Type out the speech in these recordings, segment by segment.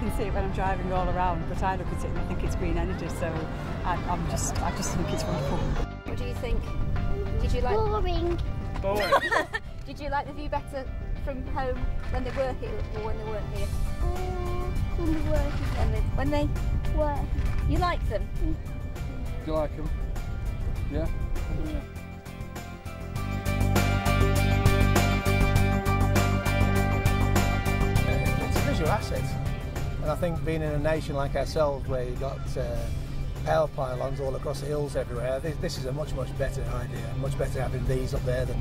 can see it when I'm driving all around, but I look at it and I think it's green energy, so I just think it's wonderful. What do you think? Did you like... Boring. Boring. Did you like the view better from home when they were here or when they weren't here? When they were here. When they Were. You like them? Do you like them? Yeah? It's a visual asset, and I think being in a nation like ourselves where you've got power pylons all across the hills everywhere, this is a much better idea. Much better having these up there than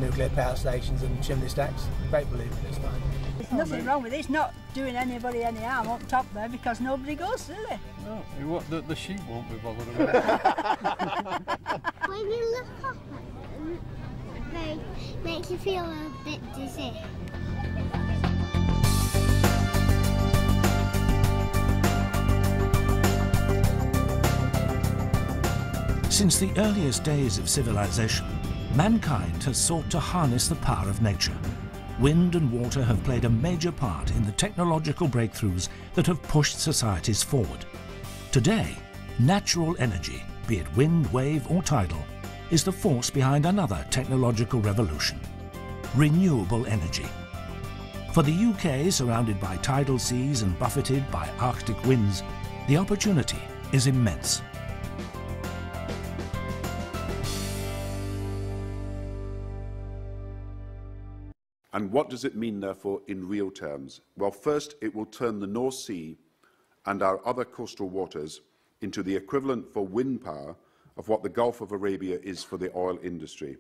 nuclear power stations and chimney stacks. Great belief in it's fine. There's nothing wrong with it. It's not doing anybody any harm up top there because nobody goes, do they? No, the sheep won't be bothered about it. When you look up at them, they make you feel a bit dizzy. Since the earliest days of civilization, mankind has sought to harness the power of nature. Wind and water have played a major part in the technological breakthroughs that have pushed societies forward. Today, natural energy, be it wind, wave or tidal, is the force behind another technological revolution: renewable energy. For the UK, surrounded by tidal seas and buffeted by Arctic winds, the opportunity is immense. And what does it mean, therefore, in real terms? Well, first, it will turn the North Sea and our other coastal waters into the equivalent for wind power of what the Gulf of Arabia is for the oil industry.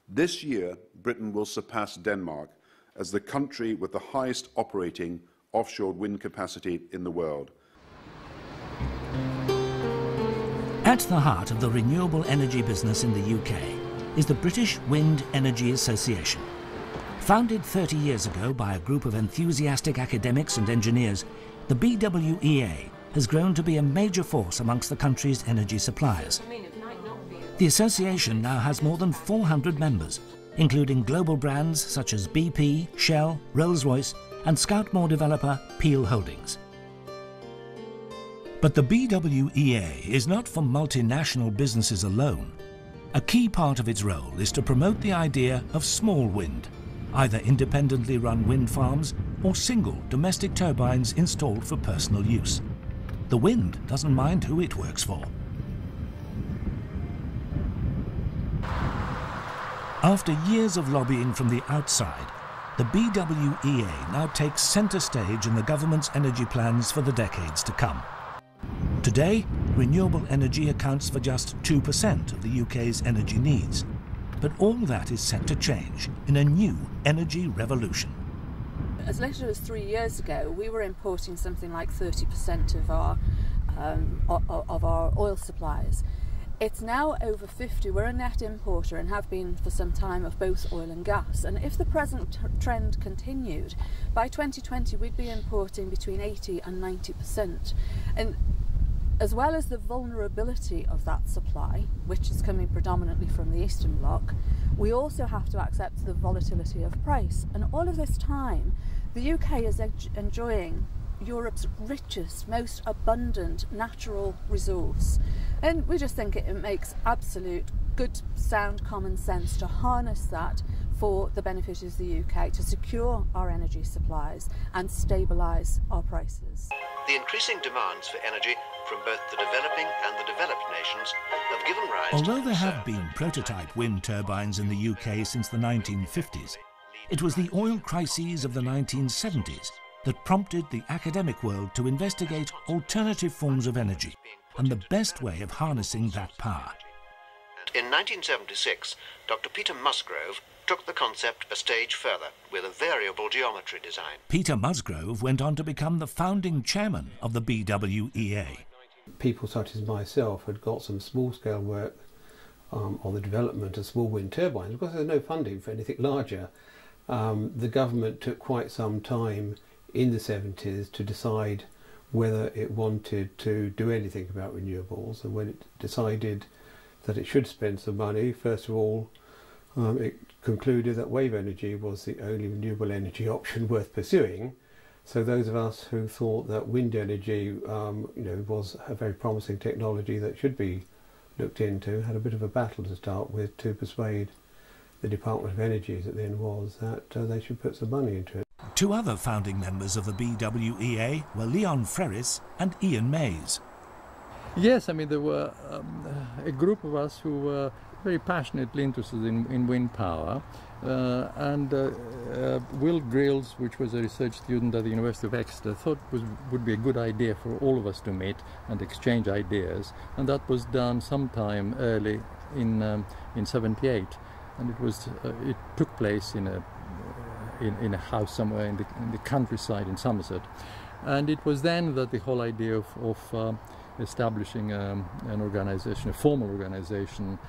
This year, Britain will surpass Denmark as the country with the highest operating offshore wind capacity in the world. At the heart of the renewable energy business in the UK is the British Wind Energy Association. Founded 30 years ago by a group of enthusiastic academics and engineers, the BWEA has grown to be a major force amongst the country's energy suppliers. The association now has more than 400 members, including global brands such as BP, Shell, Rolls-Royce and Scout Moor developer Peel Holdings. But the BWEA is not for multinational businesses alone. A key part of its role is to promote the idea of small wind, either independently run wind farms or single domestic turbines installed for personal use. The wind doesn't mind who it works for. After years of lobbying from the outside, the BWEA now takes centre stage in the government's energy plans for the decades to come. Today, renewable energy accounts for just 2% of the UK's energy needs. But all that is set to change in a new energy revolution. As little as 3 years ago, we were importing something like 30% of our oil supplies. It's now over 50. We're a net importer and have been for some time of both oil and gas. And if the present trend continued, by 2020 we'd be importing between 80 and 90%. And as well as the vulnerability of that supply, which is coming predominantly from the Eastern Bloc, we also have to accept the volatility of price. And all of this time, the UK is enjoying Europe's richest, most abundant natural resource. And we just think it makes absolute good, sound common sense to harness that for the benefit of the UK, to secure our energy supplies and stabilise our prices. The increasing demands for energy from both the developing and the developed nations have given rise to... Although there have been prototype wind turbines in the UK since the 1950s, it was the oil crises of the 1970s that prompted the academic world to investigate alternative forms of energy and the best way of harnessing that power. In 1976, Dr. Peter Musgrove took the concept a stage further with a variable geometry design. Peter Musgrove went on to become the founding chairman of the BWEA. People such as myself had got some small-scale work on the development of small wind turbines. Because there's no funding for anything larger, the government took quite some time in the 70s to decide whether it wanted to do anything about renewables. And when it decided that it should spend some money, first of all, it concluded that wave energy was the only renewable energy option worth pursuing, So those of us who thought that wind energy was a very promising technology that should be looked into had a bit of a battle to start with to persuade the Department of Energy, as it then was, that they should put some money into it. Two other founding members of the BWEA were Leon Ferris and Ian Mays. Yes, I mean, there were a group of us who were very passionately interested in wind power, and Will Grills, which was a research student at the University of Exeter, thought would be a good idea for all of us to meet and exchange ideas, and that was done sometime early in '78, and it took place in a house somewhere in the countryside in Somerset, and it was then that the whole idea of establishing an organisation, a formal organisation,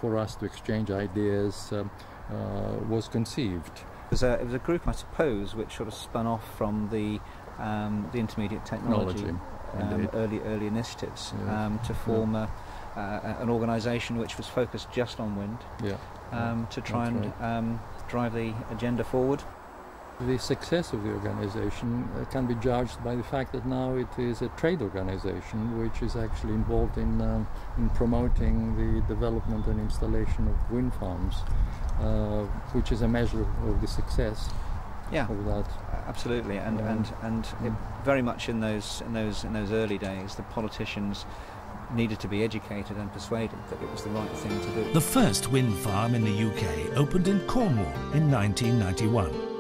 for us to exchange ideas was conceived. It was a group, I suppose, which sort of spun off from the intermediate technology early initiatives, to form an organisation which was focused just on wind, to try and drive the agenda forward. The success of the organisation can be judged by the fact that now it is a trade organisation which is actually involved in promoting the development and installation of wind farms, which is a measure of the success of that. Absolutely, and it, very much in those early days, the politicians needed to be educated and persuaded that it was the right thing to do. The first wind farm in the UK opened in Cornwall in 1991.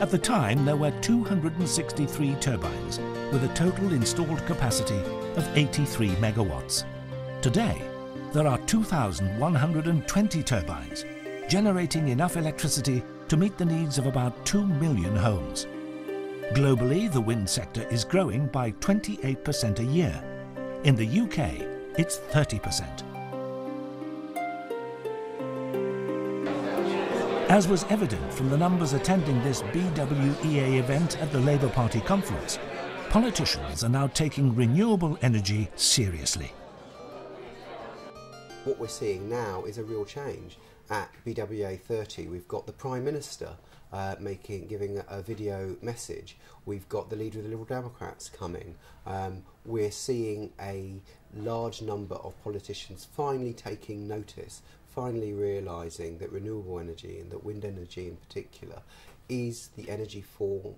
At the time, there were 263 turbines with a total installed capacity of 83 megawatts. Today, there are 2,120 turbines, generating enough electricity to meet the needs of about 2 million homes. Globally, the wind sector is growing by 28% a year. In the UK, it's 30%. As was evident from the numbers attending this BWEA event at the Labour Party conference, politicians are now taking renewable energy seriously. What we're seeing now is a real change. At BWEA 30, we've got the Prime Minister giving a video message. We've got the leader of the Liberal Democrats coming. We're seeing a large number of politicians finally taking notice, finally realising that renewable energy, and that wind energy in particular, is the energy form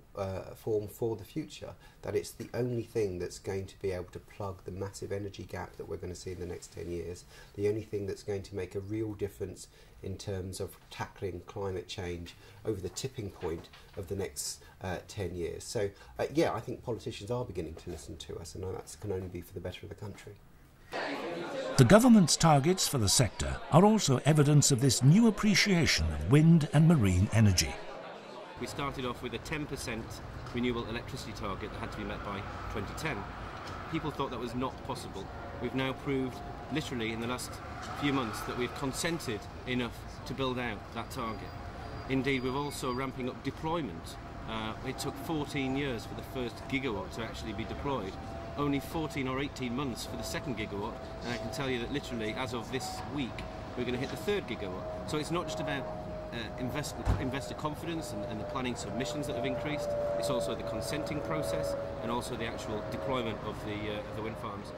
for the future, that it's the only thing that's going to be able to plug the massive energy gap that we're going to see in the next 10 years, the only thing that's going to make a real difference in terms of tackling climate change over the tipping point of the next 10 years. So yeah, I think politicians are beginning to listen to us, and that can only be for the better of the country. The government's targets for the sector are also evidence of this new appreciation of wind and marine energy. We started off with a 10% renewable electricity target that had to be met by 2010. People thought that was not possible. We've now proved, literally in the last few months, that we've consented enough to build out that target. Indeed, we're also ramping up deployment. It took 14 years for the first gigawatt to actually be deployed. Only 14 or 18 months for the second gigawatt, and I can tell you that literally as of this week we're going to hit the third gigawatt. So it's not just about investor confidence and the planning submissions that have increased, it's also the consenting process and also the actual deployment of the wind farms.